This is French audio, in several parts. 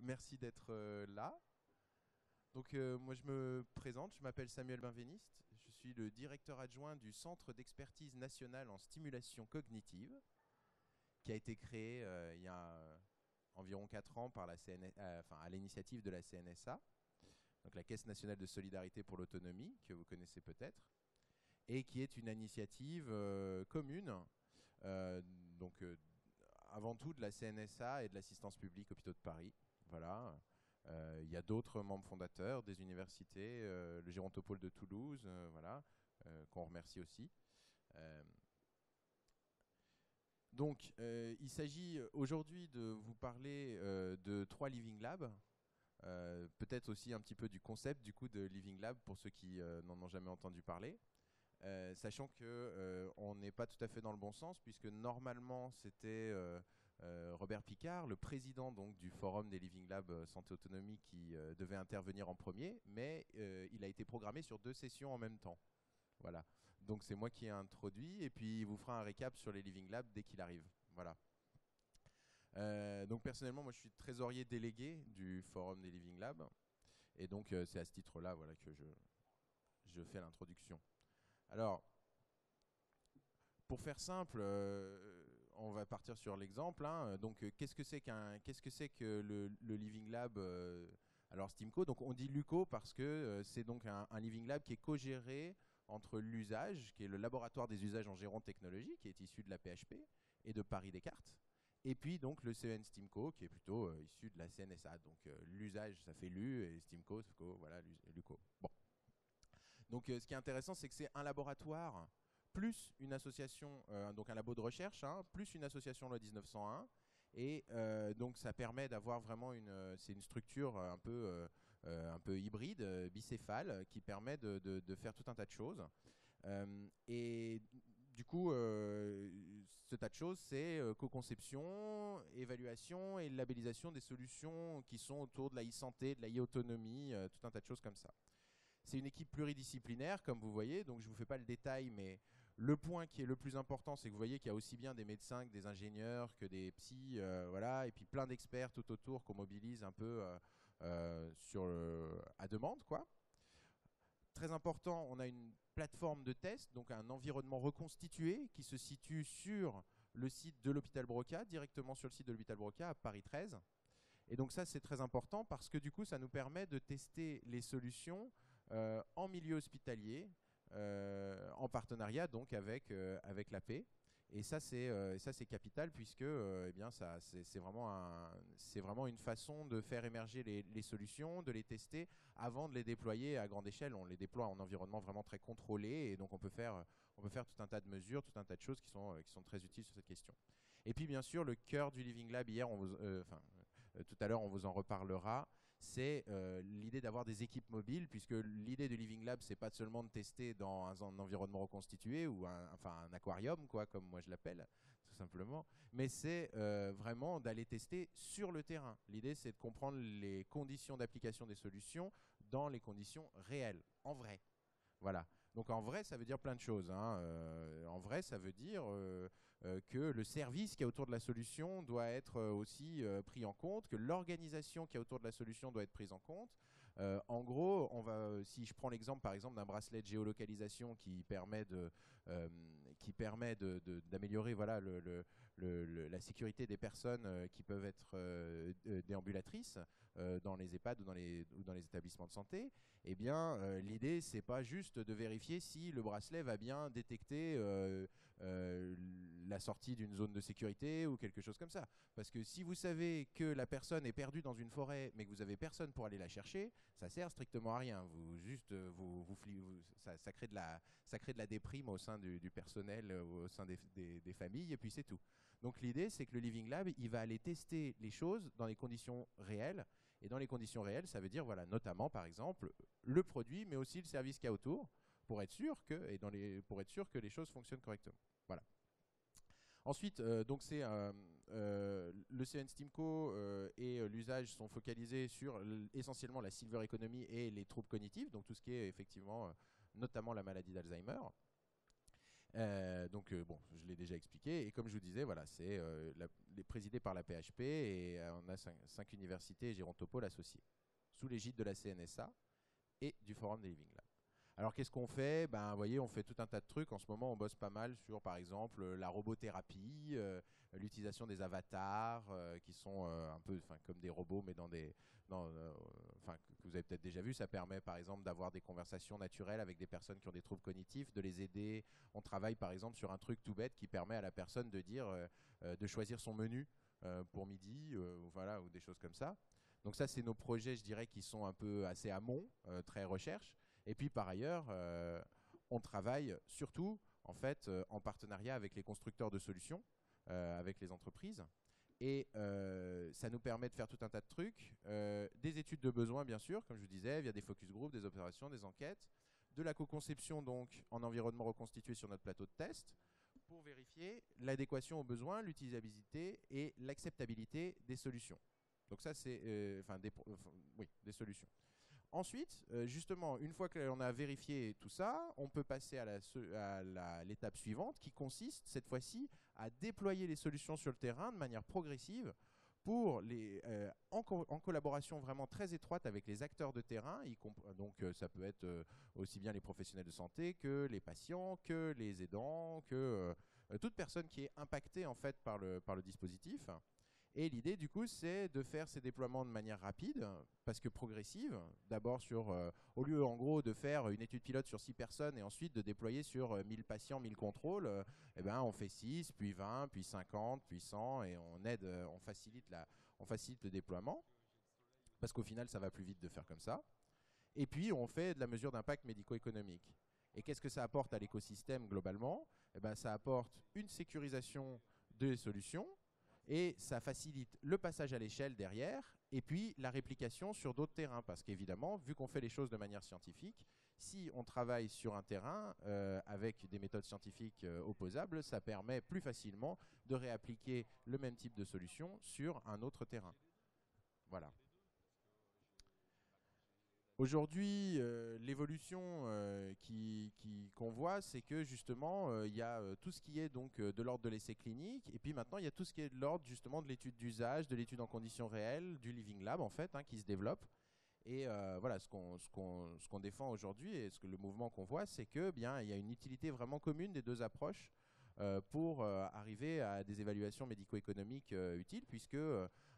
merci d'être là. Donc moi je me présente, je m'appelle Samuel Benveniste, je suis le directeur adjoint du Centre d'expertise nationale en stimulation cognitive, qui a été créé il y a environ 4 ans par la à l'initiative de la CNSA, donc la Caisse nationale de solidarité pour l'autonomie, que vous connaissez peut-être, et qui est une initiative commune, euh, donc avant tout de la CNSA et de l'Assistance publique Hôpitaux de Paris. Voilà. Il y a d'autres membres fondateurs des universités, le Gérontopole de Toulouse, voilà, qu'on remercie aussi. Donc, il s'agit aujourd'hui de vous parler de 3 Living Labs, peut-être aussi un petit peu du concept du coup de Living Lab pour ceux qui n'en ont jamais entendu parler. Sachant que on n'est pas tout à fait dans le bon sens, puisque normalement c'était Robert Picard, le président donc du forum des Living Lab Santé Autonomie, qui devait intervenir en premier, mais il a été programmé sur 2 sessions en même temps. Voilà. Donc c'est moi qui ai introduit, et puis il vous fera un récap sur les Living Lab dès qu'il arrive. Voilà. Donc personnellement, moi je suis trésorier délégué du forum des Living Lab, et donc c'est à ce titre-là, voilà, que je fais l'introduction. Alors, pour faire simple, on va partir sur l'exemple, hein. Donc, qu'est-ce que c'est que le Living Lab alors Steamco, donc on dit LUCO parce que c'est donc un Living Lab qui est co-géré entre l'usage, qui est le laboratoire des usages en gérant technologie, qui est issu de la PHP et de Paris Descartes, et puis donc le CEN Steamco, qui est plutôt issu de la CNSA. Donc l'usage, ça fait LU, et Steamco, voilà, LUCO. Bon. Donc ce qui est intéressant, c'est que c'est un laboratoire plus une association, donc un labo de recherche, hein, plus une association loi 1901. Et donc ça permet d'avoir vraiment c'est une structure un peu hybride, bicéphale, qui permet de faire tout un tas de choses. Et du coup, ce tas de choses, c'est co-conception, évaluation et labellisation des solutions qui sont autour de la e-santé, de la e-autonomie, tout un tas de choses comme ça. C'est une équipe pluridisciplinaire, comme vous voyez, donc je ne vous fais pas le détail, mais le point qui est le plus important, c'est que vous voyez qu'il y a aussi bien des médecins que des ingénieurs, que des psys, voilà, et puis plein d'experts tout autour qu'on mobilise un peu à demande, quoi. Très important, on a une plateforme de test, donc un environnement reconstitué qui se situe sur le site de l'hôpital Broca, directement sur le site de l'hôpital Broca à Paris 13. Et donc ça, c'est très important parce que du coup, ça nous permet de tester les solutions en milieu hospitalier, en partenariat donc avec l'AP. Et ça, c'est capital puisque eh bien, c'est vraiment une façon de faire émerger les solutions, de les tester avant de les déployer à grande échelle. On les déploie en environnement vraiment très contrôlé et donc on peut faire tout un tas de mesures, tout un tas de choses qui sont très utiles sur cette question. Et puis bien sûr, le cœur du Living Lab, hier, tout à l'heure, on vous en reparlera, c'est l'idée d'avoir des équipes mobiles, puisque l'idée du Living Lab, c'est pas seulement de tester dans un environnement reconstitué ou un aquarium, quoi, comme moi je l'appelle, tout simplement, mais c'est vraiment d'aller tester sur le terrain. L'idée, c'est de comprendre les conditions d'application des solutions dans les conditions réelles, en vrai. Voilà. Donc en vrai, ça veut dire plein de choses, hein. En vrai, ça veut dire que le service qui est autour de la solution doit être aussi pris en compte, que l'organisation qui est autour de la solution doit être prise en compte. En gros, si je prends l'exemple par exemple d'un bracelet de géolocalisation qui permet d'améliorer voilà, la sécurité des personnes qui peuvent être déambulatrices dans les EHPAD ou dans les établissements de santé, eh bien l'idée c'est pas juste de vérifier si le bracelet va bien détecter la sortie d'une zone de sécurité ou quelque chose comme ça. Parce que si vous savez que la personne est perdue dans une forêt mais que vous avez personne pour aller la chercher, ça sert strictement à rien. Ça crée de la déprime au sein du personnel, au sein des familles, et puis c'est tout. Donc l'idée, c'est que le Living Lab, il va aller tester les choses dans les conditions réelles. Et dans les conditions réelles, ça veut dire, voilà, notamment, par exemple, le produit, mais aussi le service qu'il y a autour, pour être sûr que les choses fonctionnent correctement. Voilà. Ensuite, donc c'est le CN Steamco et l'usage sont focalisés sur essentiellement la silver economy et les troubles cognitifs, donc tout ce qui est effectivement notamment la maladie d'Alzheimer. Donc bon, je l'ai déjà expliqué, et comme je vous disais, voilà, c'est présidé par la PHP et on a 5 universités et Gérontopole associés, sous l'égide de la CNSA et du Forum des Living Labs. Alors qu'est-ce qu'on fait? Ben, vous voyez, on fait tout un tas de trucs. En ce moment, on bosse pas mal sur, par exemple, la robothérapie, l'utilisation des avatars, qui sont un peu comme des robots, mais que vous avez peut-être déjà vu. Ça permet, par exemple, d'avoir des conversations naturelles avec des personnes qui ont des troubles cognitifs, de les aider. On travaille, par exemple, sur un truc tout bête qui permet à la personne de dire, de choisir son menu pour midi, voilà, ou des choses comme ça. Donc ça, c'est nos projets, je dirais, qui sont un peu assez amont, très recherche. Et puis par ailleurs, on travaille surtout en fait en partenariat avec les constructeurs de solutions, avec les entreprises. Et ça nous permet de faire tout un tas de trucs, des études de besoins bien sûr, comme je vous disais, via des focus groups, des observations, des enquêtes, de la co-conception donc en environnement reconstitué sur notre plateau de test, pour vérifier l'adéquation aux besoins, l'utilisabilité et l'acceptabilité des solutions. Donc ça c'est des solutions. Ensuite, justement, une fois qu'on a vérifié tout ça, on peut passer à l'étape suivante qui consiste cette fois-ci à déployer les solutions sur le terrain de manière progressive en collaboration vraiment très étroite avec les acteurs de terrain. Donc ça peut être aussi bien les professionnels de santé que les patients, que les aidants, que toute personne qui est impactée en fait par le dispositif. Et l'idée, du coup, c'est de faire ces déploiements de manière rapide, parce que progressive. D'abord, au lieu, en gros, de faire une étude pilote sur 6 personnes et ensuite de déployer sur 1000 patients, 1000 contrôles, eh ben, on fait 6, puis 20, puis 50, puis 100, et on facilite le déploiement, parce qu'au final, ça va plus vite de faire comme ça. Et puis, on fait de la mesure d'impact médico-économique. Et qu'est-ce que ça apporte à l'écosystème globalement? Eh ben, ça apporte une sécurisation des solutions, et ça facilite le passage à l'échelle derrière, et puis la réplication sur d'autres terrains. Parce qu'évidemment, vu qu'on fait les choses de manière scientifique, si on travaille sur un terrain avec des méthodes scientifiques opposables, ça permet plus facilement de réappliquer le même type de solution sur un autre terrain. Voilà. Aujourd'hui, l'évolution qu'on voit, c'est que justement, il y a tout ce qui est donc de l'ordre de l'essai clinique, et puis maintenant, il y a tout ce qui est de l'ordre justement de l'étude d'usage, de l'étude en conditions réelles, du Living Lab en fait, qui se développe. Et voilà, ce qu'on défend aujourd'hui et le mouvement qu'on voit, c'est que bien, il y a une utilité vraiment commune des deux approches pour arriver à des évaluations médico-économiques utiles, puisque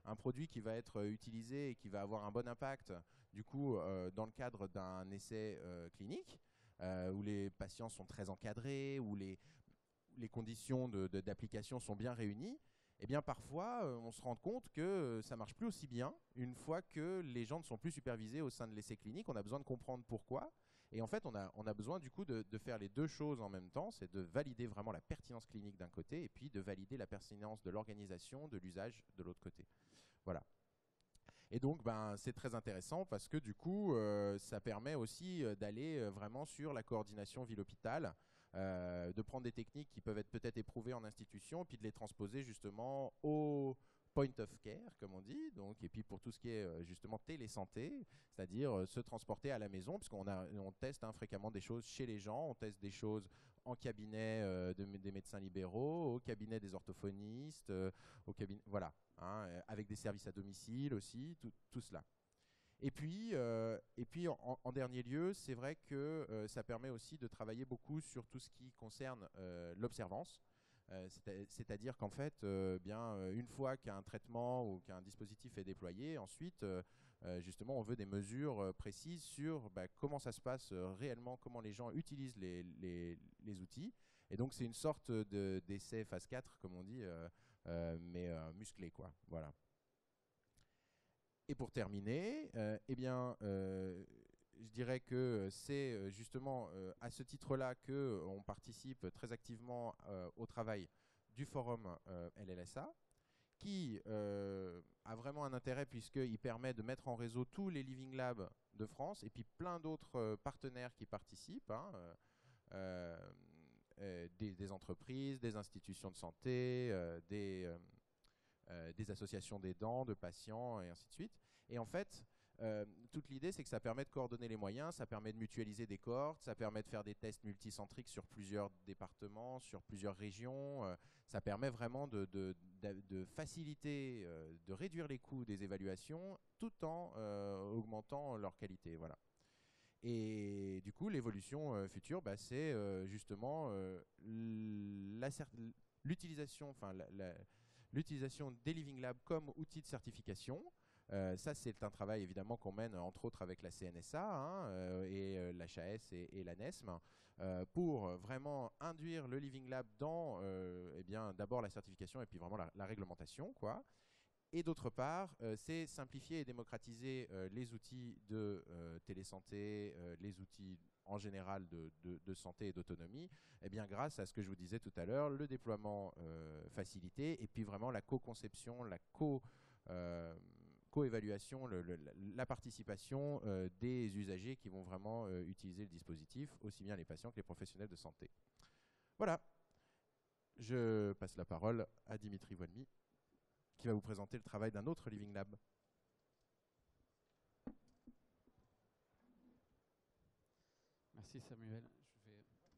un produit qui va être utilisé et qui va avoir un bon impact, du coup, dans le cadre d'un essai clinique, où les patients sont très encadrés, où les conditions d'application sont bien réunies, eh bien parfois on se rend compte que ça marche plus aussi bien une fois que les gens ne sont plus supervisés au sein de l'essai clinique. On a besoin de comprendre pourquoi. Et en fait, on a besoin du coup de faire les deux choses en même temps, c'est de valider vraiment la pertinence clinique d'un côté et puis de valider la pertinence de l'organisation, de l'usage de l'autre côté. Voilà. Et donc, c'est très intéressant parce que du coup, ça permet aussi d'aller vraiment sur la coordination ville-hôpital, de prendre des techniques qui peuvent être peut-être éprouvées en institution, puis de les transposer justement au point of care, comme on dit, donc, et puis pour tout ce qui est justement télésanté, c'est-à-dire se transporter à la maison, puisqu'on teste fréquemment des choses chez les gens, on teste des choses en cabinet des médecins libéraux, au cabinet des orthophonistes, au cabinet, voilà, avec des services à domicile aussi, tout cela. Et puis en dernier lieu, c'est vrai que ça permet aussi de travailler beaucoup sur tout ce qui concerne l'observance. C'est-à-dire qu'en fait, une fois qu'un traitement ou qu'un dispositif est déployé, ensuite, justement, on veut des mesures précises sur comment ça se passe réellement, comment les gens utilisent les outils. Et donc, c'est une sorte d'essai phase 4, comme on dit, mais musclé, quoi. Voilà. Et pour terminer, je dirais que c'est justement à ce titre-là qu'on participe très activement au travail du forum LLSA, qui a vraiment un intérêt puisqu'il permet de mettre en réseau tous les Living Labs de France et puis plein d'autres partenaires qui participent, des entreprises, des institutions de santé, des associations d'aidants, de patients et ainsi de suite. Et en fait, Toute l'idée, c'est que ça permet de coordonner les moyens, ça permet de mutualiser des cohortes, ça permet de faire des tests multicentriques sur plusieurs départements, sur plusieurs régions. Ça permet vraiment de faciliter, de réduire les coûts des évaluations tout en augmentant leur qualité. Voilà. Et du coup, l'évolution future, bah, c'est justement l'utilisation, enfin, l'utilisation des Living Labs comme outil de certification. Ça, c'est un travail évidemment qu'on mène entre autres avec la CNSA hein, et l'HAS et la NESM pour vraiment induire le Living Lab dans eh bien, d'abord la certification et puis vraiment la réglementation, quoi. Et d'autre part, c'est simplifier et démocratiser les outils de télésanté, les outils en général de santé et d'autonomie, eh bien, grâce à ce que je vous disais tout à l'heure, le déploiement facilité et puis vraiment la co-conception, la co-évaluation, la participation des usagers qui vont vraiment utiliser le dispositif, aussi bien les patients que les professionnels de santé. Voilà, je passe la parole à Dimitri Voilmy, qui va vous présenter le travail d'un autre Living Lab. Merci Samuel. Je vais juste installer.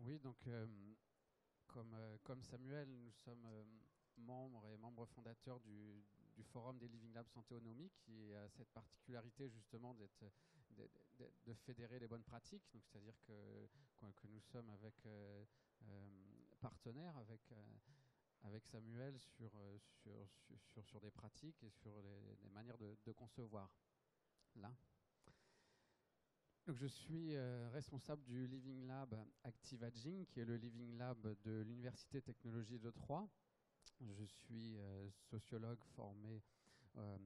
Oui, donc comme Samuel, nous sommes membres fondateurs du Forum des Living Labs Santé Autonomie, qui a cette particularité justement de fédérer les bonnes pratiques. C'est-à-dire que nous sommes avec partenaires avec Samuel sur des pratiques et sur les manières de concevoir. Là. Donc je suis responsable du Living Lab ActiveAging, qui est le Living Lab de l'Université Technologie de Troyes. Je suis sociologue formé à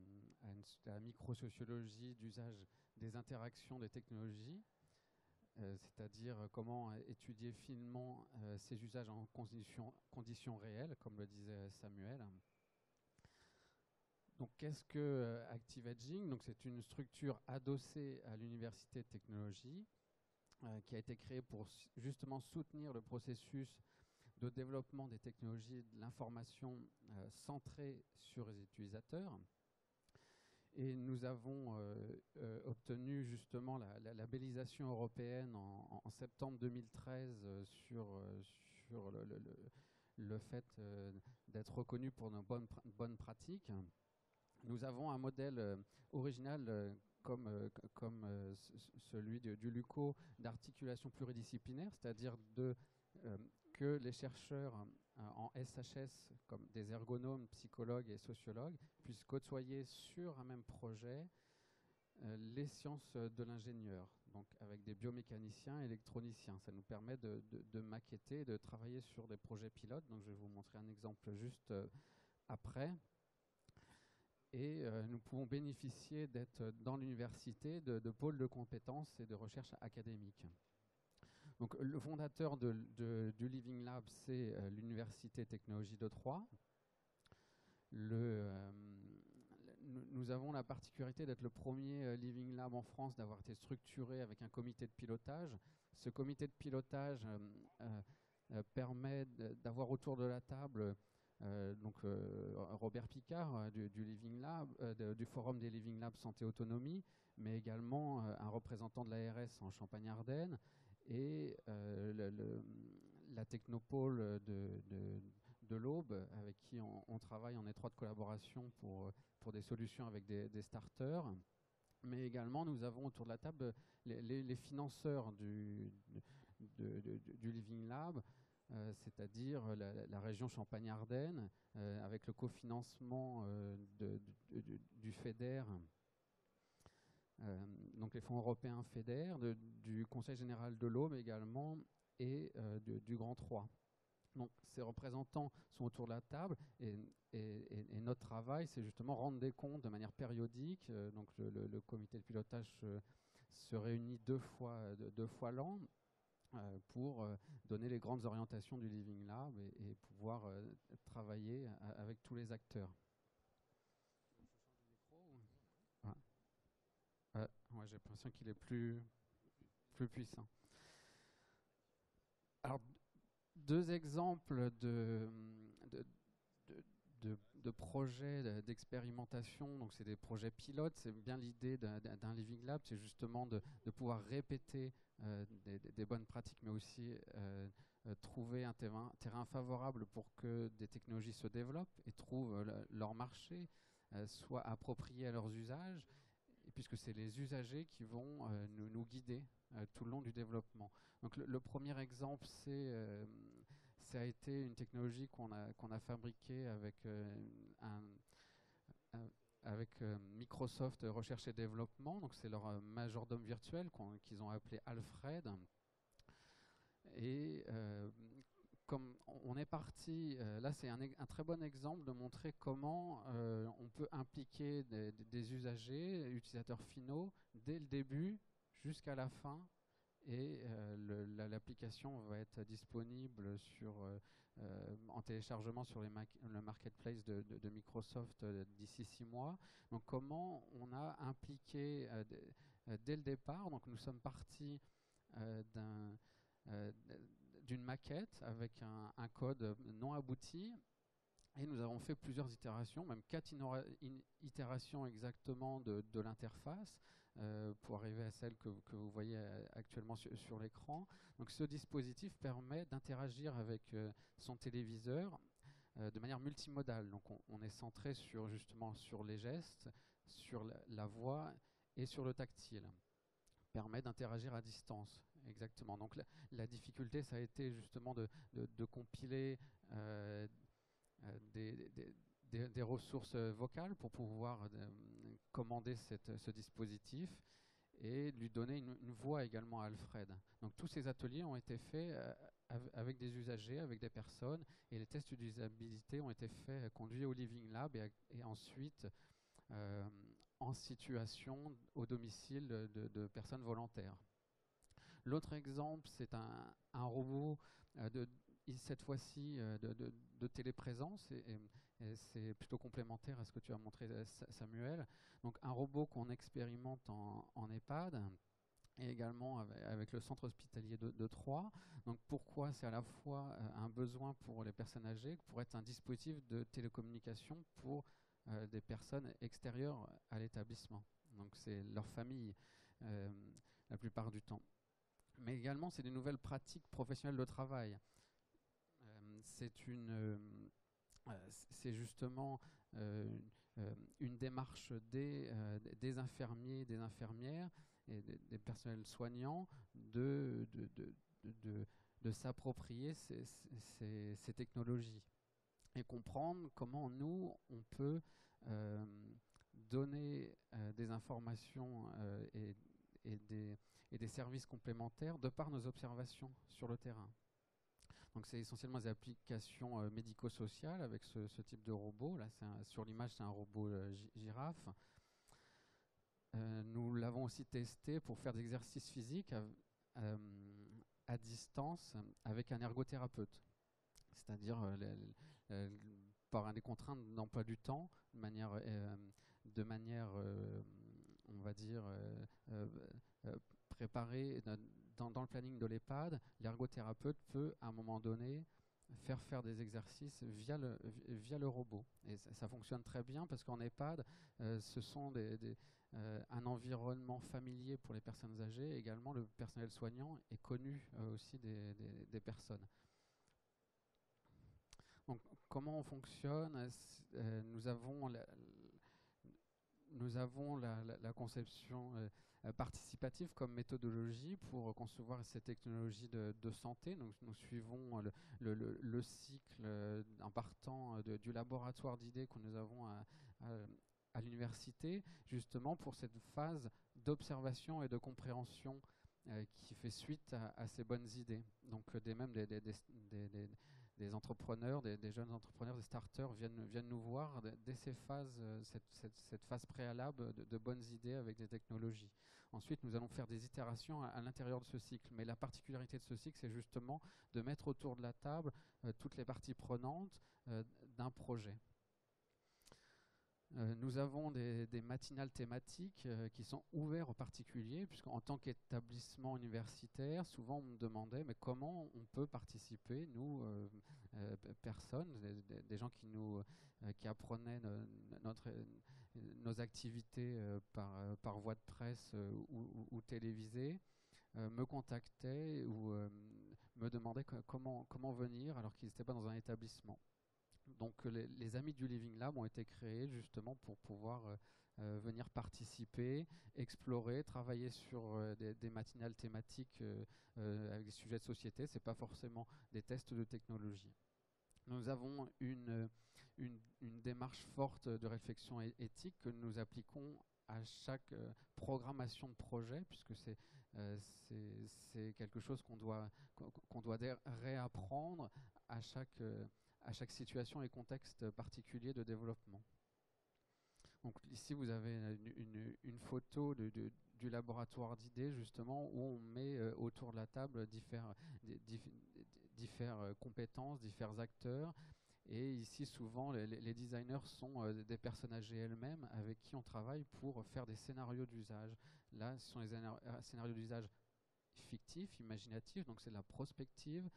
la microsociologie d'usage des interactions des technologies, c'est-à-dire comment étudier finement ces usages en conditions réelles, comme le disait Samuel. Donc, qu'est-ce que ActiveAging? Donc, c'est une structure adossée à l'Université de Technologie qui a été créée pour justement soutenir le processus de développement des technologies de l'information centrées sur les utilisateurs. Et nous avons obtenu justement la labellisation européenne en septembre 2013 sur le fait d'être reconnu pour nos bonnes pratiques. Nous avons un modèle original comme celui du LUCO d'articulation pluridisciplinaire, c'est-à-dire que les chercheurs en SHS, comme des ergonomes, psychologues et sociologues, puissent côtoyer sur un même projet les sciences de l'ingénieur, donc avec des biomécaniciens et électroniciens. Ça nous permet de maqueter, de travailler sur des projets pilotes. Donc je vais vous montrer un exemple juste après. Et nous pouvons bénéficier d'être dans l'université de pôles de compétences et de recherche académique. Donc, le fondateur du Living Lab, c'est l'Université Technologie de Troyes. Nous avons la particularité d'être le premier Living Lab en France d'avoir été structuré avec un comité de pilotage. Ce comité de pilotage permet d'avoir autour de la table Robert Picard du Living Lab, du Forum des Living Labs Santé Autonomie, mais également un représentant de l'ARS en Champagne-Ardenne et la Technopole de l'Aube, avec qui on travaille en étroite collaboration pour des solutions avec des starters. Mais également, nous avons autour de la table les financeurs du Living Lab, c'est-à-dire la région Champagne-Ardenne, avec le cofinancement du FEDER, donc les fonds européens FEDER, du Conseil général de l'Aube également, et du Grand Troyes. Donc ces représentants sont autour de la table et notre travail, c'est justement rendre des comptes de manière périodique. Donc le comité de pilotage se réunit deux fois l'an pour donner les grandes orientations du Living Lab et pouvoir travailler avec tous les acteurs. Ouais, j'ai l'impression qu'il est plus puissant. Alors, deux exemples de projets d'expérimentation. Donc, c'est des projets pilotes. C'est bien l'idée d'un Living Lab, c'est justement de pouvoir répéter des bonnes pratiques, mais aussi trouver un terrain favorable pour que des technologies se développent et trouvent leur marché, soient appropriées à leurs usages, et puisque c'est les usagers qui vont nous guider tout le long du développement. Donc, le premier exemple, ça a été une technologie qu'on a fabriquée avec Microsoft Recherche et Développement. Donc, c'est leur majordome virtuel qu'ils ont appelé Alfred. Et comme on est parti, là c'est un très bon exemple de montrer comment on peut impliquer des usagers, utilisateurs finaux, dès le début jusqu'à la fin. Et l'application va être disponible en téléchargement sur le marketplace de Microsoft d'ici 6 mois. Donc comment on a impliqué dès le départ, donc nous sommes partis d'une maquette avec un code non abouti, et nous avons fait plusieurs itérations, même 4 itérations exactement de l'interface pour arriver à celle que vous voyez actuellement sur l'écran. Donc ce dispositif permet d'interagir avec son téléviseur de manière multimodale. Donc on est centré justement sur les gestes, sur la voix et sur le tactile. Permet d'interagir à distance, exactement. Donc la difficulté, ça a été justement de compiler des ressources vocales pour pouvoir commander ce dispositif et lui donner une voix également à Alfred. Donc tous ces ateliers ont été faits avec des usagers, avec des personnes, et les tests d'usabilité ont été faits, conduits au Living Lab et ensuite en situation au domicile de personnes volontaires. L'autre exemple, c'est un robot cette fois-ci de téléprésence, et c'est plutôt complémentaire à ce que tu as montré, Samuel. Donc un robot qu'on expérimente en EHPAD, et également avec le centre hospitalier de Troyes. Donc pourquoi c'est à la fois un besoin pour les personnes âgées, pour être un dispositif de télécommunication pour des personnes extérieures à l'établissement. Donc c'est leur famille la plupart du temps. Mais également, c'est des nouvelles pratiques professionnelles de travail. C'est justement une démarche des infirmiers, des infirmières et des personnels soignants de s'approprier ces technologies et comprendre comment nous, on peut donner des informations et des services complémentaires de par nos observations sur le terrain. Donc c'est essentiellement des applications médico-sociales avec ce type de robot. Là, sur l'image, c'est un robot girafe. Nous l'avons aussi testé pour faire des exercices physiques à distance avec un ergothérapeute. C'est-à-dire par des contraintes d'emploi du temps, de manière on va dire, préparée dans le planning de l'EHPAD. L'ergothérapeute peut, à un moment donné, faire des exercices via le robot. Et ça fonctionne très bien parce qu'en EHPAD, ce sont un environnement familier pour les personnes âgées. Également, le personnel soignant est connu aussi des personnes. Donc, comment on fonctionne? Nous avons la conception participative comme méthodologie pour concevoir ces technologies de santé. Donc, nous suivons le cycle en partant du laboratoire d'idées que nous avons à l'université, justement pour cette phase d'observation et de compréhension qui fait suite à ces bonnes idées. Donc même des entrepreneurs, des jeunes entrepreneurs, des starters viennent nous voir dès ces phases, cette phase préalable de bonnes idées avec des technologies. Ensuite, nous allons faire des itérations à l'intérieur de ce cycle. Mais la particularité de ce cycle, c'est justement de mettre autour de la table toutes les parties prenantes d'un projet. Nous avons des matinales thématiques qui sont ouvertes aux particuliers, puisqu'en tant qu'établissement universitaire, souvent on me demandait mais comment on peut participer, nous, personnes, des gens qui apprenaient nos activités par voie de presse ou télévisée, me contactaient ou me demandaient comment venir alors qu'ils n'étaient pas dans un établissement. Donc les Amis du Living Lab ont été créés justement pour pouvoir venir participer, explorer, travailler sur des matinales thématiques avec des sujets de société. Ce n'est pas forcément des tests de technologie. Nous avons une démarche forte de réflexion éthique que nous appliquons à chaque programmation de projet, puisque c'est quelque chose qu'on doit réapprendre à chaque situation et contexte particulier de développement. Donc ici, vous avez une photo du laboratoire d'idées, justement, où on met autour de la table différentes compétences, différents acteurs. Et ici, souvent, les designers sont des personnes âgées elles-mêmes avec qui on travaille pour faire des scénarios d'usage. Là, ce sont les scénarios d'usage fictifs, imaginatifs, donc c'est de la prospective.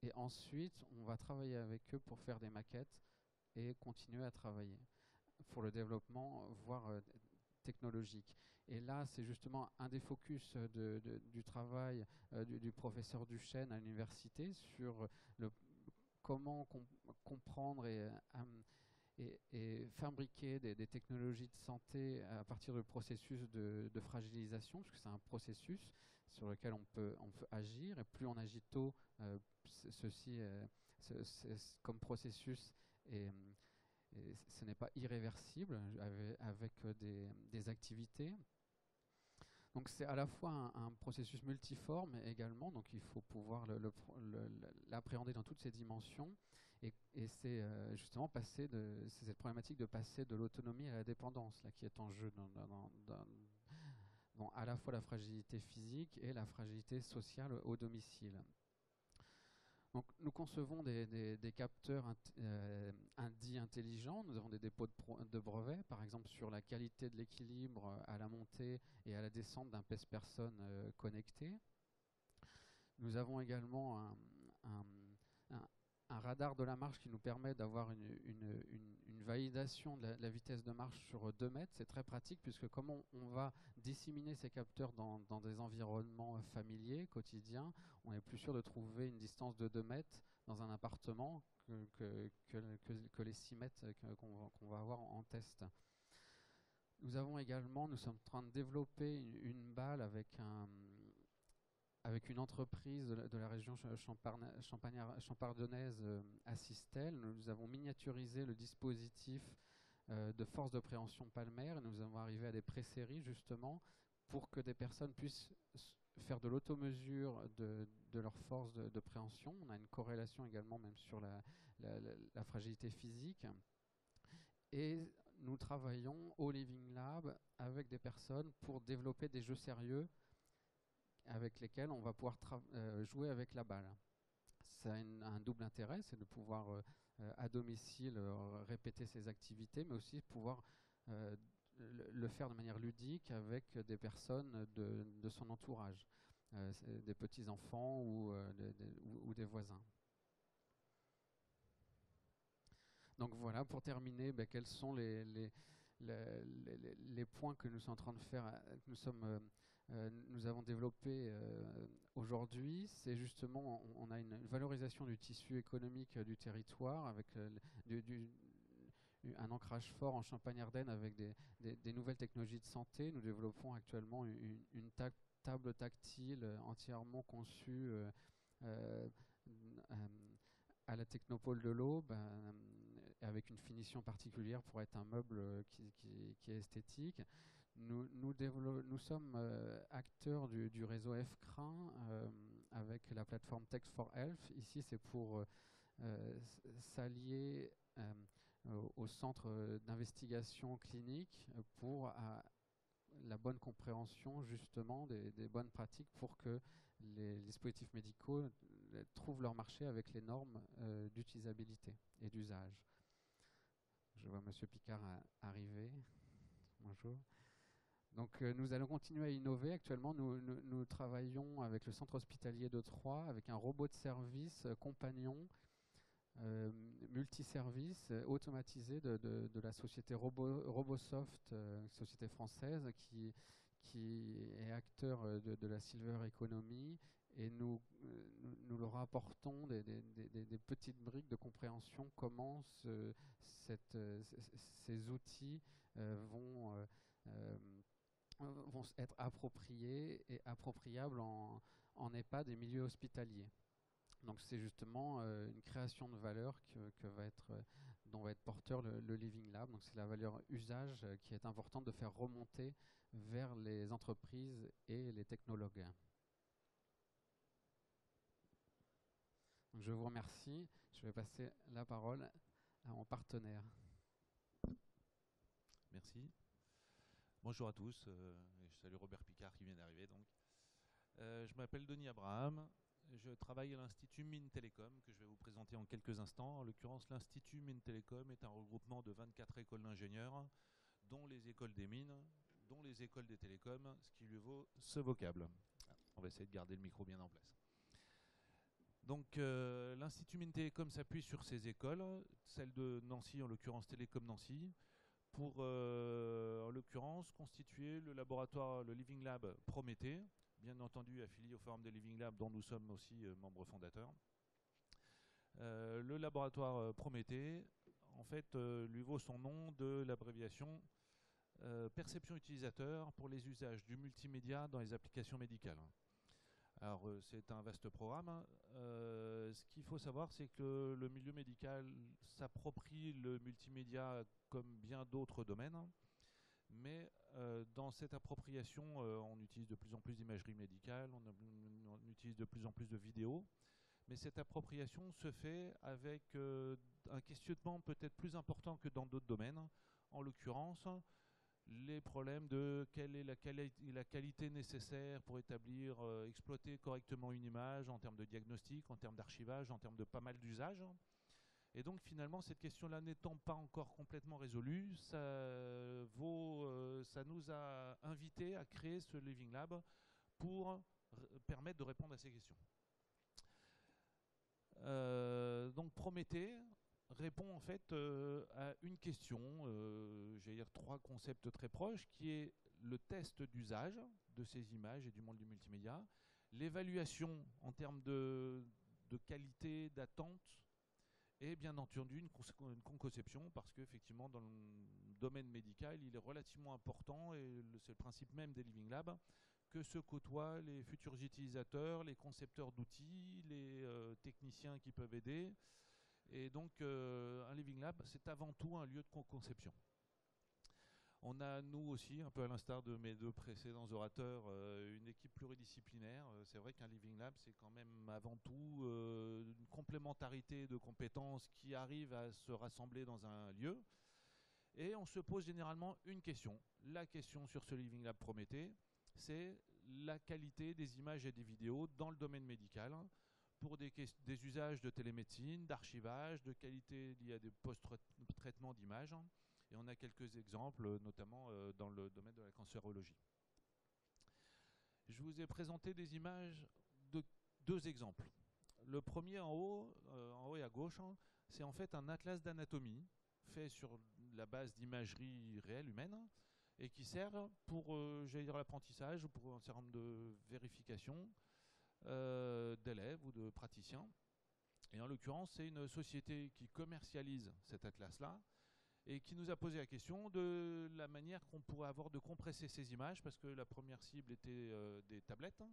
Et ensuite, on va travailler avec eux pour faire des maquettes et continuer à travailler pour le développement, voire technologique. Et là, c'est justement un des focus du travail du professeur Duchesne à l'université sur comment comprendre et fabriquer des technologies de santé à partir de processus de fragilisation, parce que c'est un processus sur lequel on peut agir, et plus on agit tôt, ceci comme processus et ce n'est pas irréversible avec des activités. Donc c'est à la fois un processus multiforme également, donc il faut pouvoir l'appréhender dans toutes ses dimensions. Et c'est justement c'est cette problématique de passer de l'autonomie à la dépendance là, qui est en jeu dans à la fois la fragilité physique et la fragilité sociale au domicile. Donc, nous concevons des capteurs dits intelligents. Nous avons des dépôts de brevets, par exemple sur la qualité de l'équilibre à la montée et à la descente d'un pèse-personne connecté. Nous avons également un radar de la marche qui nous permet d'avoir une validation de la vitesse de marche sur 2 mètres. C'est très pratique puisque comme on va disséminer ces capteurs dans des environnements familiers, quotidiens, on est plus sûr de trouver une distance de 2 mètres dans un appartement que les 6 mètres qu'on va avoir en test. Nous sommes en train de développer une balle avec une entreprise de la région champardonnaise à Sistel. Nous avons miniaturisé le dispositif de force de préhension palmaire et nous avons arrivé à des pré-séries justement pour que des personnes puissent faire de l'automesure de leur force de préhension. On a une corrélation également même sur la fragilité physique. Et nous travaillons au Living Lab avec des personnes pour développer des jeux sérieux avec lesquels on va pouvoir jouer avec la balle. Ça a un double intérêt, c'est de pouvoir à domicile répéter ces activités, mais aussi pouvoir le faire de manière ludique avec des personnes de son entourage, des petits-enfants ou des voisins. Donc voilà, pour terminer, quels sont les points que nous sommes en train de faire, nous avons développé aujourd'hui. C'est justement, on a une valorisation du tissu économique du territoire avec un ancrage fort en Champagne-Ardenne avec des nouvelles technologies de santé. Nous développons actuellement une table tactile entièrement conçue à la Technopole de l'Aube, avec une finition particulière pour être un meuble qui est esthétique. Nous sommes acteurs du réseau FCRIN avec la plateforme Text for Health. Ici, c'est pour s'allier au centre d'investigation clinique pour la bonne compréhension justement des bonnes pratiques pour que les dispositifs médicaux trouvent leur marché avec les normes d'utilisabilité et d'usage. Je vois Monsieur Picard arriver. Bonjour. Donc nous allons continuer à innover. Actuellement, nous travaillons avec le centre hospitalier de Troyes, avec un robot de service compagnon multiservice automatisé de la société Robosoft, société française qui est acteur de la silver economy, et nous leur apportons des petites briques de compréhension comment ces outils vont être appropriés et appropriables en EHPAD et milieux hospitaliers. Donc c'est justement une création de valeur dont va être porteur le Living Lab. Donc c'est la valeur usage qui est importante de faire remonter vers les entreprises et les technologues. Donc je vous remercie. Je vais passer la parole à mon partenaire. Merci. Bonjour à tous. Je salue Robert Picard qui vient d'arriver. Je m'appelle Denis Abraham. Je travaille à l'Institut Mines Télécom que je vais vous présenter en quelques instants. En l'occurrence, l'Institut Mines Télécom est un regroupement de 24 écoles d'ingénieurs, dont les écoles des mines, dont les écoles des télécoms, ce qui lui vaut ce vocable. On va essayer de garder le micro bien en place. Donc l'Institut Mines Télécom s'appuie sur ces écoles, celle de Nancy, en l'occurrence Télécom Nancy, pour en l'occurrence constituer le laboratoire, le Living Lab Prométhée, bien entendu affilié au Forum des Living Lab dont nous sommes aussi membres fondateurs. Le laboratoire Prométhée, en fait, lui vaut son nom de l'abréviation perception utilisateur pour les usages du multimédia dans les applications médicales. Alors c'est un vaste programme. Ce qu'il faut savoir, c'est que le milieu médical s'approprie le multimédia comme bien d'autres domaines. Mais dans cette appropriation, on utilise de plus en plus d'imagerie médicale, on utilise de plus en plus de vidéos. Mais cette appropriation se fait avec un questionnement peut-être plus important que dans d'autres domaines. En l'occurrence, les problèmes de quelle est la qualité nécessaire pour établir, exploiter correctement une image en termes de diagnostic, en termes d'archivage, en termes de pas mal d'usages. Et donc finalement, cette question-là n'étant pas encore complètement résolue, ça nous a invités à créer ce Living Lab pour permettre de répondre à ces questions. Donc Prométhée répond en fait à une question, j'allais dire 3 concepts très proches, qui est le test d'usage de ces images et du monde du multimédia, l'évaluation en termes de qualité, d'attente, et bien entendu une conception, parce qu'effectivement dans le domaine médical il est relativement important, et c'est le principe même des Living Labs, que se côtoient les futurs utilisateurs, les concepteurs d'outils, les techniciens qui peuvent aider. Et donc un Living Lab, c'est avant tout un lieu de conception. On a, nous aussi, un peu à l'instar de mes 2 précédents orateurs, une équipe pluridisciplinaire. C'est vrai qu'un Living Lab, c'est quand même avant tout une complémentarité de compétences qui arrivent à se rassembler dans un lieu. Et on se pose généralement une question. La question sur ce Living Lab Prométhée, c'est la qualité des images et des vidéos dans le domaine médical, pour des usages de télémédecine, d'archivage, de qualité liée à des post-traitements d'images. Et on a quelques exemples, notamment dans le domaine de la cancérologie. Je vous ai présenté des images de 2 exemples. Le premier en haut et à gauche, c'est en fait un atlas d'anatomie fait sur la base d'imagerie réelle humaine et qui sert pour, j'allais dire, l'apprentissage ou pour un certain nombre de vérifications d'élèves ou de praticiens. Et en l'occurrence, c'est une société qui commercialise cet atlas-là et qui nous a posé la question de la manière qu'on pourrait avoir de compresser ces images, parce que la première cible était des tablettes,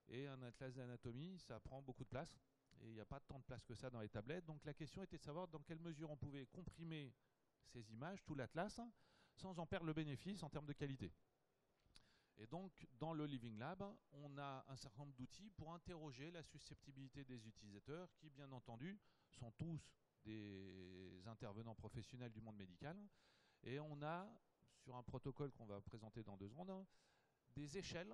et un atlas d'anatomie, ça prend beaucoup de place, et il n'y a pas tant de place que ça dans les tablettes. Donc la question était de savoir dans quelle mesure on pouvait comprimer ces images, tout l'atlas, sans en perdre le bénéfice en termes de qualité. Et donc, dans le Living Lab, on a un certain nombre d'outils pour interroger la susceptibilité des utilisateurs qui, bien entendu, sont tous des intervenants professionnels du monde médical. Et on a, sur un protocole qu'on va présenter dans 2 secondes, des échelles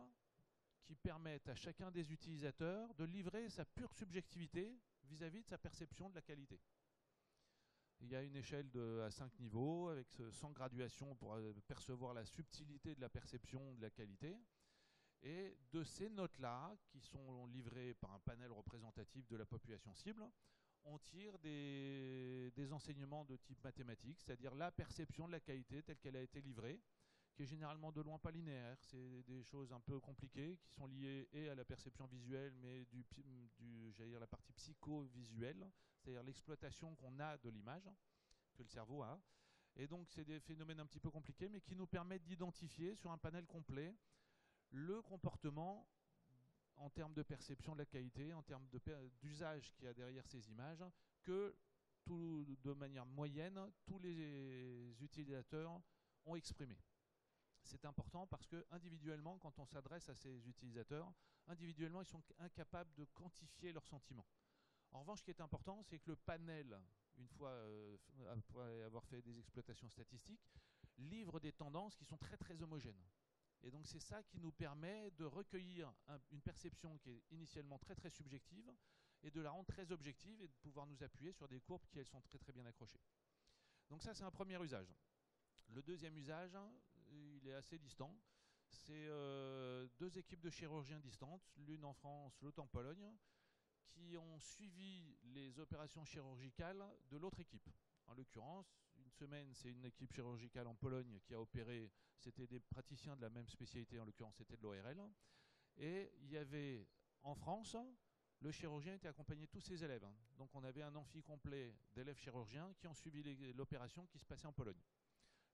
qui permettent à chacun des utilisateurs de livrer sa pure subjectivité vis-à-vis de sa perception de la qualité. Il y a une échelle à 5 niveaux avec 100 graduations pour percevoir la subtilité de la perception de la qualité. Et de ces notes-là, qui sont livrées par un panel représentatif de la population cible, on tire des enseignements de type mathématique, c'est-à-dire la perception de la qualité telle qu'elle a été livrée, qui est généralement de loin pas linéaire. C'est des choses un peu compliquées qui sont liées et à la perception visuelle, mais j'allais dire la partie psycho-visuelle, c'est-à-dire l'exploitation qu'on a de l'image, que le cerveau a. Et donc c'est des phénomènes un petit peu compliqués, mais qui nous permettent d'identifier sur un panel complet le comportement en termes de perception de la qualité, en termes d'usage qu'il y a derrière ces images, que de manière moyenne, tous les utilisateurs ont exprimé. C'est important parce que individuellement, quand on s'adresse à ces utilisateurs, individuellement, ils sont incapables de quantifier leurs sentiments. En revanche, ce qui est important, c'est que le panel, une fois après avoir fait des exploitations statistiques, livre des tendances qui sont très très homogènes. Et donc c'est ça qui nous permet de recueillir une perception qui est initialement très très subjective et de la rendre très objective et de pouvoir nous appuyer sur des courbes qui elles sont très très bien accrochées. Donc ça c'est un premier usage. Le deuxième usage, il est assez distant. C'est 2 équipes de chirurgiens distantes, l'une en France, l'autre en Pologne, qui ont suivi les opérations chirurgicales de l'autre équipe. En l'occurrence, une semaine, c'est une équipe chirurgicale en Pologne qui a opéré, c'était des praticiens de la même spécialité, en l'occurrence c'était de l'ORL. Et il y avait en France, le chirurgien était accompagné de tous ses élèves. Donc on avait un amphi complet d'élèves chirurgiens qui ont suivi l'opération qui se passait en Pologne.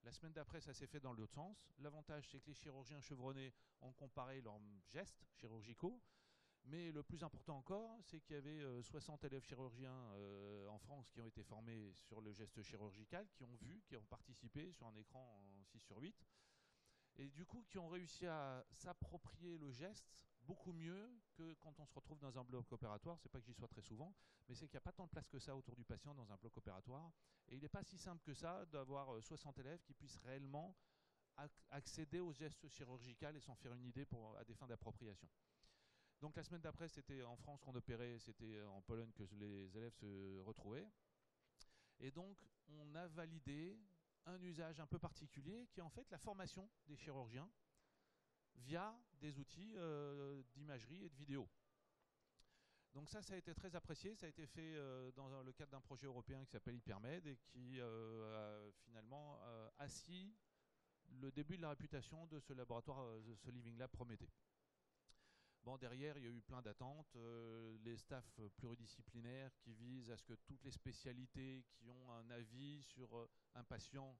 La semaine d'après, ça s'est fait dans l'autre sens. L'avantage, c'est que les chirurgiens chevronnés ont comparé leurs gestes chirurgicaux. Mais le plus important encore, c'est qu'il y avait 60 élèves chirurgiens en France qui ont été formés sur le geste chirurgical, qui ont vu, qui ont participé sur un écran en 6/8, et du coup qui ont réussi à s'approprier le geste beaucoup mieux que quand on se retrouve dans un bloc opératoire. C'est pas que j'y sois très souvent, mais c'est qu'il n'y a pas tant de place que ça autour du patient dans un bloc opératoire. Et il n'est pas si simple que ça d'avoir 60 élèves qui puissent réellement accéder au geste chirurgical et s'en faire une idée à des fins d'appropriation. Donc la semaine d'après, c'était en France qu'on opérait, c'était en Pologne que les élèves se retrouvaient. Et donc, on a validé un usage un peu particulier qui est en fait la formation des chirurgiens via des outils d'imagerie et de vidéo. Donc ça a été très apprécié, ça a été fait dans le cadre d'un projet européen qui s'appelle Hypermed et qui a finalement assis le début de la réputation de ce laboratoire, de ce Living Lab Prométhée. Bon, derrière, il y a eu plein d'attentes, les staffs pluridisciplinaires qui visent à ce que toutes les spécialités qui ont un avis sur un patient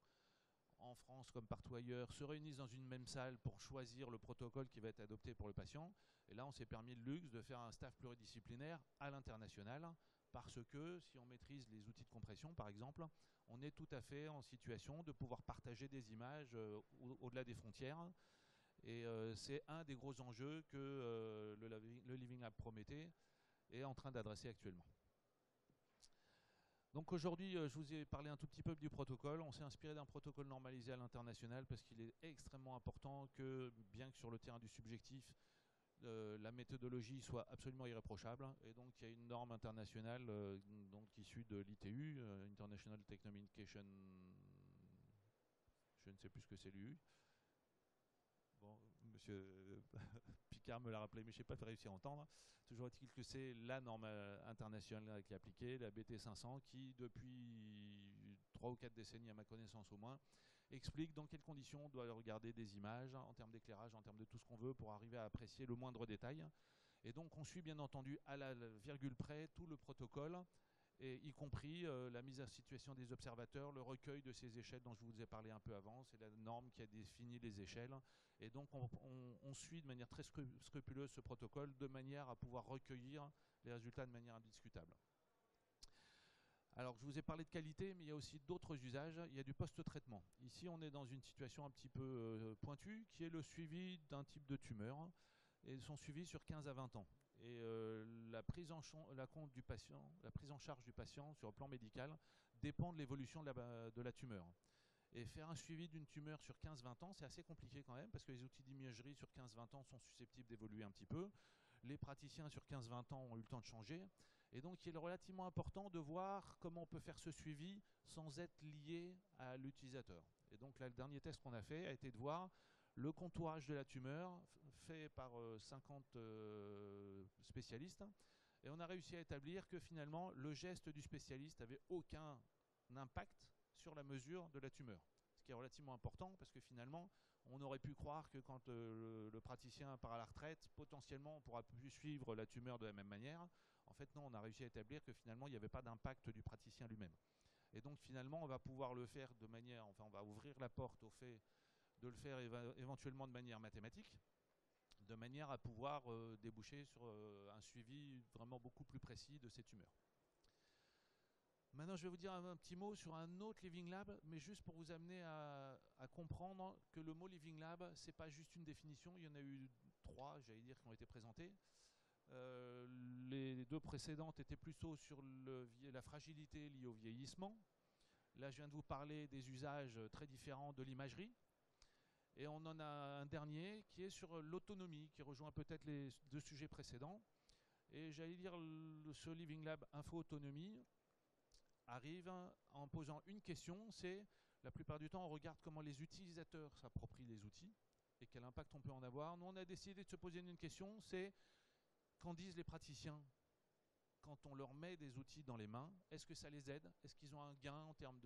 en France comme partout ailleurs se réunissent dans une même salle pour choisir le protocole qui va être adopté pour le patient. Et là, on s'est permis le luxe de faire un staff pluridisciplinaire à l'international parce que si on maîtrise les outils de compression, par exemple, on est tout à fait en situation de pouvoir partager des images au-delà des frontières. Et c'est un des gros enjeux que le Living Lab Prométhée est en train d'adresser actuellement. Donc aujourd'hui, je vous ai parlé un tout petit peu du protocole. On s'est inspiré d'un protocole normalisé à l'international parce qu'il est extrêmement important que, bien que sur le terrain du subjectif, la méthodologie soit absolument irréprochable. Et donc il y a une norme internationale donc issue de l'ITU, International Technommunication, je ne sais plus ce que c'est l'UU. Bon, monsieur Picard me l'a rappelé, mais je n'ai pas réussi à entendre. Toujours est-il que c'est la norme internationale qui est appliquée, la BT500, qui depuis 3 ou 4 décennies, à ma connaissance au moins, explique dans quelles conditions on doit regarder des images, en termes d'éclairage, en termes de tout ce qu'on veut, pour arriver à apprécier le moindre détail. Et donc on suit bien entendu à la virgule près tout le protocole, et y compris la mise en situation des observateurs, le recueil de ces échelles dont je vous ai parlé un peu avant. C'est la norme qui a défini les échelles. Et donc on suit de manière très scrupuleuse ce protocole de manière à pouvoir recueillir les résultats de manière indiscutable. Alors, je vous ai parlé de qualité, mais il y a aussi d'autres usages. Il y a du post-traitement. Ici, on est dans une situation un petit peu pointue, qui est le suivi d'un type de tumeur, et son suivi sur 15 à 20 ans. Et la prise en charge du patient sur le plan médical dépend de l'évolution de la tumeur. Et faire un suivi d'une tumeur sur 15-20 ans, c'est assez compliqué quand même, parce que les outils d'imagerie sur 15-20 ans sont susceptibles d'évoluer un petit peu. Les praticiens sur 15-20 ans ont eu le temps de changer. Et donc, il est relativement important de voir comment on peut faire ce suivi sans être lié à l'utilisateur. Et donc, là, le dernier test qu'on a fait a été de voir le contourage de la tumeur fait par 50 spécialistes. Et on a réussi à établir que finalement, le geste du spécialiste n'avait aucun impact sur la mesure de la tumeur. Ce qui est relativement important parce que finalement, on aurait pu croire que quand le praticien part à la retraite, potentiellement, on ne pourra plus suivre la tumeur de la même manière. En fait, non, on a réussi à établir que finalement, il n'y avait pas d'impact du praticien lui-même. Et donc, finalement, on va pouvoir le faire de manière, enfin, on va ouvrir la porte au fait de le faire éventuellement de manière mathématique, de manière à pouvoir déboucher sur un suivi vraiment beaucoup plus précis de ces tumeurs. Maintenant, je vais vous dire un petit mot sur un autre Living Lab, mais juste pour vous amener à comprendre que le mot Living Lab, ce n'est pas juste une définition. Il y en a eu 3, j'allais dire, qui ont été présentées. Les 2 précédentes étaient plutôt sur la fragilité liée au vieillissement. Là, je viens de vous parler des usages très différents de l'imagerie. Et on en a un dernier qui est sur l'autonomie, qui rejoint peut-être les 2 sujets précédents. Et j'allais dire, ce Living Lab Info Autonomie arrive en posant une question, c'est la plupart du temps on regarde comment les utilisateurs s'approprient les outils et quel impact on peut en avoir. Nous on a décidé de se poser une question, c'est qu'en disent les praticiens quand on leur met des outils dans les mains, est-ce que ça les aide? Est-ce qu'ils ont un gain en termes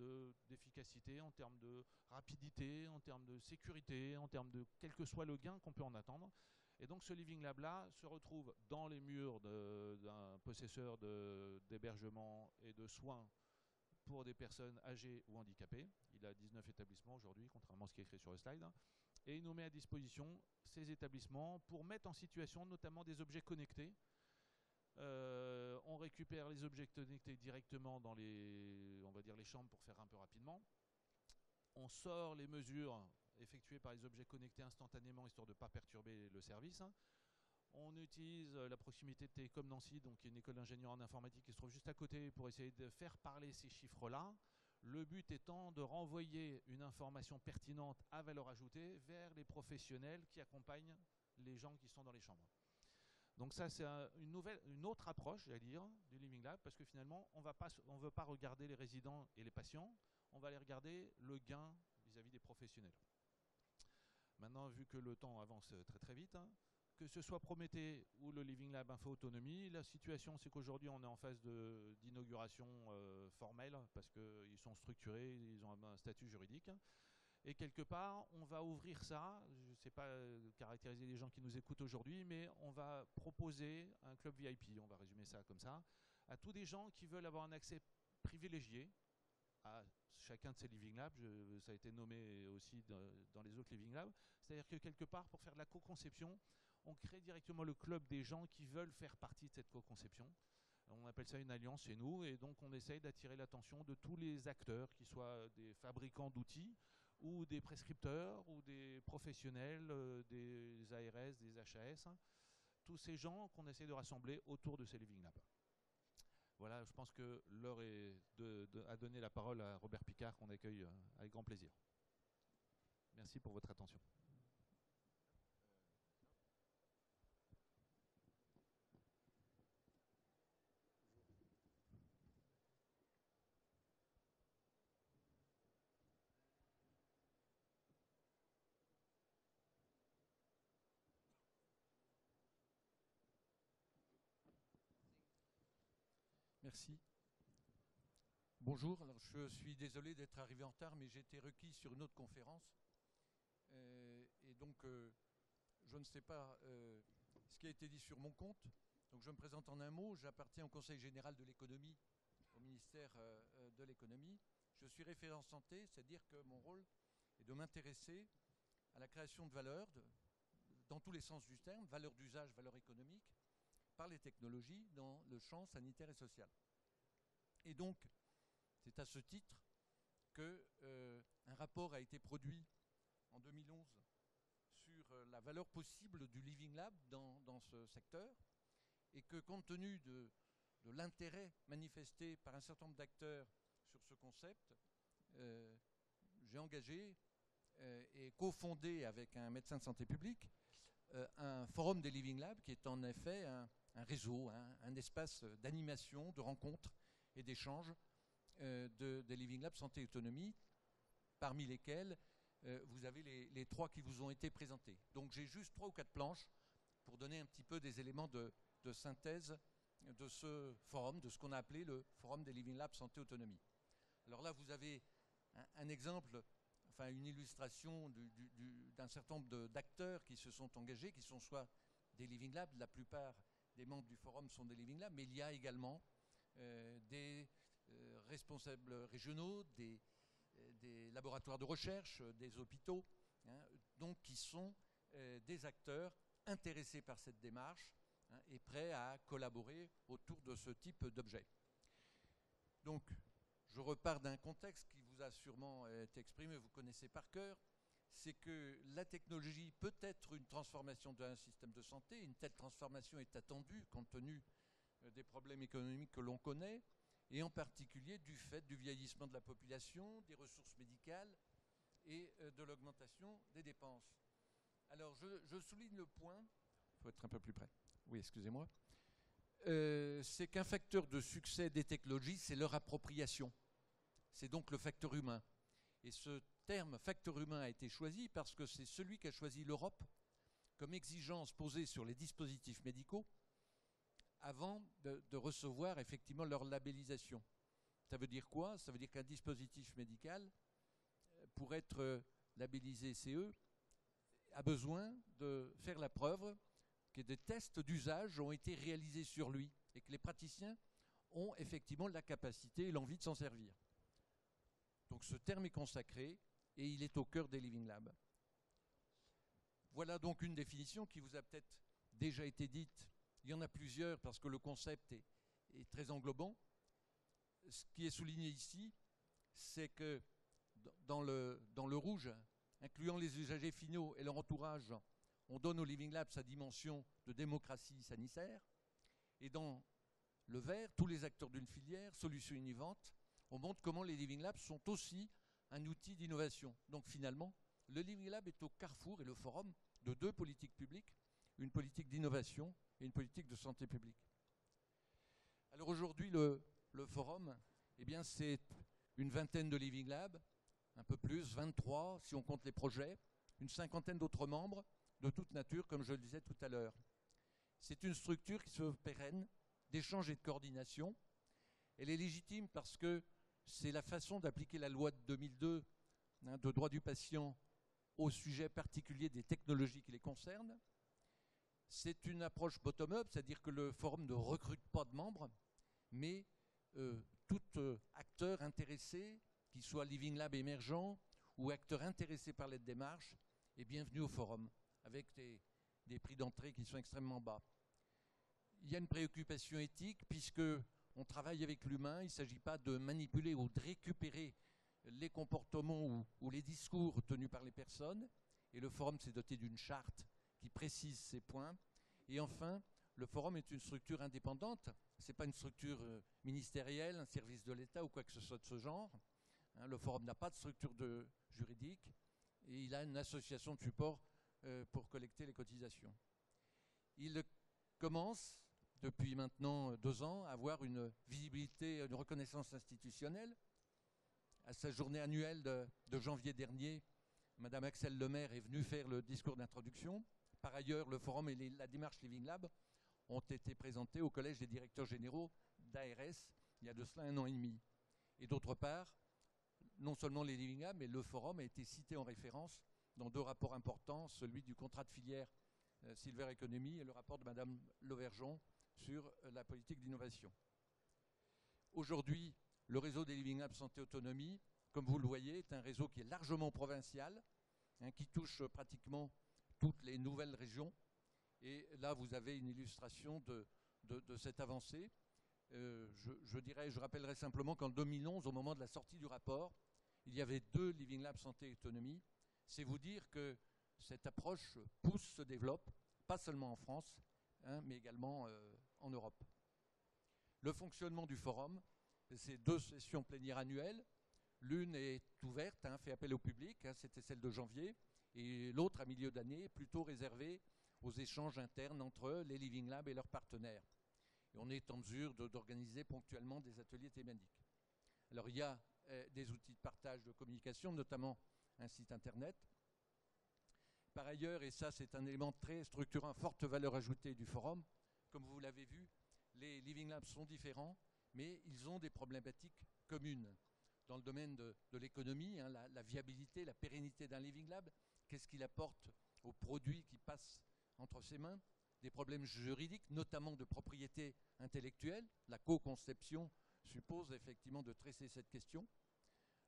d'efficacité, en termes de rapidité, en termes de sécurité, en termes de quel que soit le gain qu'on peut en attendre? Et donc ce Living Lab là se retrouve dans les murs d'un possesseur d'hébergement et de soins pour des personnes âgées ou handicapées. Il a 19 établissements aujourd'hui, contrairement à ce qui est écrit sur le slide. Et il nous met à disposition ces établissements pour mettre en situation notamment des objets connectés. On récupère les objets connectés directement dans on va dire les chambres pour faire un peu rapidement. On sort les mesures effectuées par les objets connectés instantanément histoire de ne pas perturber le service. On utilise la proximité de Télécom Nancy, donc qui est une école d'ingénieurs en informatique qui se trouve juste à côté pour essayer de faire parler ces chiffres-là. Le but étant de renvoyer une information pertinente à valeur ajoutée vers les professionnels qui accompagnent les gens qui sont dans les chambres. Donc ça, c'est une autre approche, j'allais dire, du Living Lab, parce que finalement, on ne veut pas regarder les résidents et les patients, on va aller regarder le gain vis-à-vis des professionnels. Maintenant, vu que le temps avance très très vite, que ce soit Prométhée ou le Living Lab Info Autonomie, la situation c'est qu'aujourd'hui on est en phase d'inauguration formelle parce qu'ils sont structurés, ils ont un statut juridique. Et quelque part, on va ouvrir ça, je ne sais pas caractériser les gens qui nous écoutent aujourd'hui, mais on va proposer un club VIP, on va résumer ça comme ça, à tous des gens qui veulent avoir un accès privilégié à chacun de ces Living Labs, ça a été nommé aussi dans les autres Living Labs, c'est-à-dire que quelque part, pour faire de la co-conception, on crée directement le club des gens qui veulent faire partie de cette co-conception. On appelle ça une alliance chez nous, et donc on essaye d'attirer l'attention de tous les acteurs, qu'ils soient des fabricants d'outils, ou des prescripteurs, ou des professionnels, des ARS, des HAS, tous ces gens qu'on essaie de rassembler autour de ces Living Labs. Voilà, je pense que l'heure est à donner la parole à Robert Picard, qu'on accueille avec grand plaisir. Merci pour votre attention. Merci. Bonjour, alors je suis désolé d'être arrivé en retard, mais j'ai été requis sur une autre conférence. Et donc, je ne sais pas ce qui a été dit sur mon compte. Donc, je me présente en un mot. J'appartiens au Conseil général de l'économie, au ministère de l'économie. Je suis référent santé, c'est-à-dire que mon rôle est de m'intéresser à la création de valeur, dans tous les sens du terme, valeur d'usage, valeur économique, par les technologies dans le champ sanitaire et social. Et donc, C'est à ce titre qu'un rapport a été produit en 2011 sur la valeur possible du Living Lab dans ce secteur, et que compte tenu de l'intérêt manifesté par un certain nombre d'acteurs sur ce concept, j'ai engagé et cofondé avec un médecin de santé publique un forum des Living Labs, qui est en effet un réseau, un espace d'animation, de rencontres et d'échanges des Living Labs Santé et Autonomie, parmi lesquels vous avez les 3 qui vous ont été présentés. Donc j'ai juste 3 ou 4 planches pour donner un petit peu des éléments de synthèse de ce forum, de ce qu'on a appelé le forum des Living Labs Santé et Autonomie. Alors là, vous avez un exemple, enfin une illustration d'un certain nombre d'acteurs qui se sont engagés, qui sont soit des Living Labs, la plupart des membres du forum sont des Living Labs, mais il y a également des responsables régionaux, des laboratoires de recherche, des hôpitaux, donc qui sont des acteurs intéressés par cette démarche et prêts à collaborer autour de ce type d'objet. Donc, je repars d'un contexte qui vous a sûrement été exprimé, vous connaissez par cœur, c'est que la technologie peut être une transformation d'un système de santé. Une telle transformation est attendue compte tenu des problèmes économiques que l'on connaît, et en particulier du fait du vieillissement de la population, des ressources médicales et de l'augmentation des dépenses. Alors, je souligne le point, il faut être un peu plus près, oui, excusez-moi, c'est qu'un facteur de succès des technologies, c'est leur appropriation. C'est donc le facteur humain. Et ce terme facteur humain a été choisi parce que c'est celui qu'a choisi l'Europe comme exigence posée sur les dispositifs médicaux avant de recevoir effectivement leur labellisation. Ça veut dire quoi? Ça veut dire qu'un dispositif médical, pour être labellisé CE, a besoin de faire la preuve que des tests d'usage ont été réalisés sur lui et que les praticiens ont effectivement la capacité et l'envie de s'en servir. Donc ce terme est consacré et il est au cœur des Living Labs. Voilà donc une définition qui vous a peut-être déjà été dite. Il y en a plusieurs parce que le concept est très englobant. Ce qui est souligné ici, c'est que dans le rouge, incluant les usagers finaux et leur entourage, on donne au Living Lab sa dimension de démocratie sanitaire. Et dans le vert, tous les acteurs d'une filière, solutions innovantes, on montre comment les Living Labs sont aussi un outil d'innovation. Donc finalement, le Living Lab est au carrefour, et le forum, de 2 politiques publiques, une politique d'innovation et une politique de santé publique. Alors aujourd'hui, le forum, eh bien, c'est une vingtaine de Living Labs, un peu plus, 23 si on compte les projets, une 50aine d'autres membres de toute nature, comme je le disais tout à l'heure. C'est une structure qui se veut pérenne, d'échange et de coordination. Elle est légitime parce que c'est la façon d'appliquer la loi de 2002 de droit du patient au sujet particulier des technologies qui les concernent. C'est une approche bottom-up, c'est-à-dire que le forum ne recrute pas de membres, mais tout acteur intéressé, qu'il soit Living Lab émergent ou acteur intéressé par cette démarche, est bienvenu au forum, avec des prix d'entrée qui sont extrêmement bas. Il y a une préoccupation éthique, puisque on travaille avec l'humain, il ne s'agit pas de manipuler ou de récupérer les comportements ou les discours tenus par les personnes. Et le forum s'est doté d'une charte qui précise ces points. Et enfin, le forum est une structure indépendante. Ce n'est pas une structure ministérielle, un service de l'État ou quoi que ce soit de ce genre. Le forum n'a pas de structure juridique et il a une association de support pour collecter les cotisations. Il commence depuis maintenant 2 ans, à avoir une visibilité, une reconnaissance institutionnelle. À sa journée annuelle de janvier dernier, Madame Axelle Lemaire est venue faire le discours d'introduction. Par ailleurs, le forum et la démarche Living Lab ont été présentés au Collège des directeurs généraux d'ARS il y a de cela 1 an et demi. Et d'autre part, non seulement les Living Labs, mais le forum a été cité en référence dans 2 rapports importants, celui du contrat de filière Silver Economy et le rapport de Madame Lauvergeon sur la politique d'innovation. Aujourd'hui, le réseau des Living Labs Santé Autonomie, comme vous le voyez, est un réseau qui est largement provincial, qui touche pratiquement toutes les nouvelles régions. Et là, vous avez une illustration de cette avancée. je rappellerai simplement qu'en 2011, au moment de la sortie du rapport, il y avait 2 Living Lab santé et autonomie. C'est vous dire que cette approche pousse, se développe, pas seulement en France, hein, mais également en Europe. Le fonctionnement du forum, c'est 2 sessions plénières annuelles. L'une est ouverte, hein, fait appel au public, hein, c'était celle de janvier, et l'autre à milieu d'année, plutôt réservée aux échanges internes entre les Living Lab et leurs partenaires. Et on est en mesure d'organiser ponctuellement des ateliers thématiques. Alors il y a des outils de partage de communication, notamment un site internet. Par ailleurs, et ça c'est un élément très structurant, forte valeur ajoutée du forum, comme vous l'avez vu, les Living Labs sont différents, mais ils ont des problématiques communes. Dans le domaine de l'économie, hein, la viabilité, la pérennité d'un Living Lab, qu'est-ce qu'il apporte aux produits qui passent entre ses mains, des problèmes juridiques, notamment de propriété intellectuelle. La co-conception suppose effectivement de traiter cette question.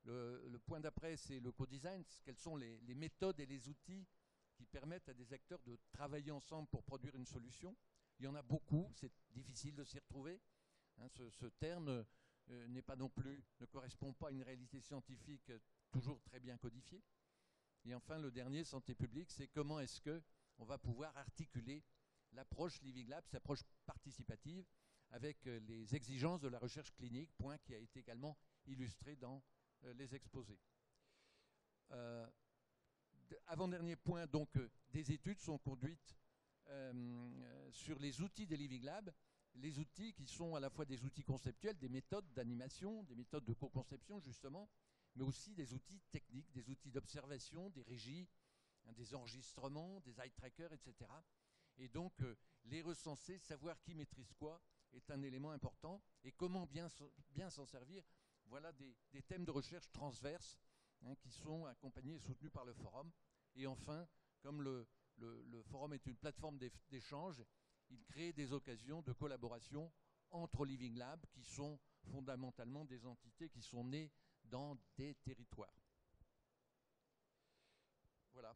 Le point d'après, c'est le co-design. Quelles sont les méthodes et les outils qui permettent à des acteurs de travailler ensemble pour produire une solution? Il y en a beaucoup, c'est difficile de s'y retrouver. Hein, ce terme n'est pas non plus, ne correspond pas à une réalité scientifique toujours très bien codifiée. Et enfin, le dernier, santé publique, c'est comment est-ce qu'on va pouvoir articuler l'approche Living Lab, cette approche participative, avec les exigences de la recherche clinique, point qui a été également illustré dans les exposés. Avant-dernier point, donc, des études sont conduites sur les outils des Living Lab, les outils qui sont à la fois des outils conceptuels, des méthodes d'animation, des méthodes de co-conception justement, mais aussi des outils techniques, des outils d'observation, des régies, hein, des enregistrements, des eye trackers, etc. Et donc les recenser, savoir qui maîtrise quoi est un élément important. Et comment bien s'en servir, voilà des thèmes de recherche transverses, hein, qui sont accompagnés et soutenus par le forum. Et enfin, comme le forum est une plateforme d'échange, il crée des occasions de collaboration entre Living Lab, qui sont fondamentalement des entités qui sont nées dans des territoires. Voilà,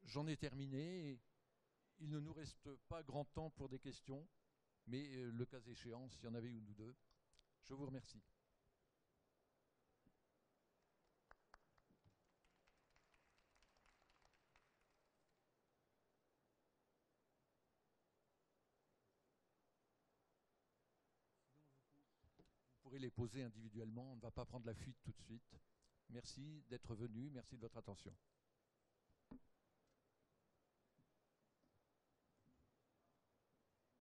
j'en ai terminé. Il ne nous reste pas grand temps pour des questions, mais le cas échéant, s'il y en avait une ou deux, je vous remercie. Vous pourrez les poser individuellement, on ne va pas prendre la fuite tout de suite. Merci d'être venu, merci de votre attention.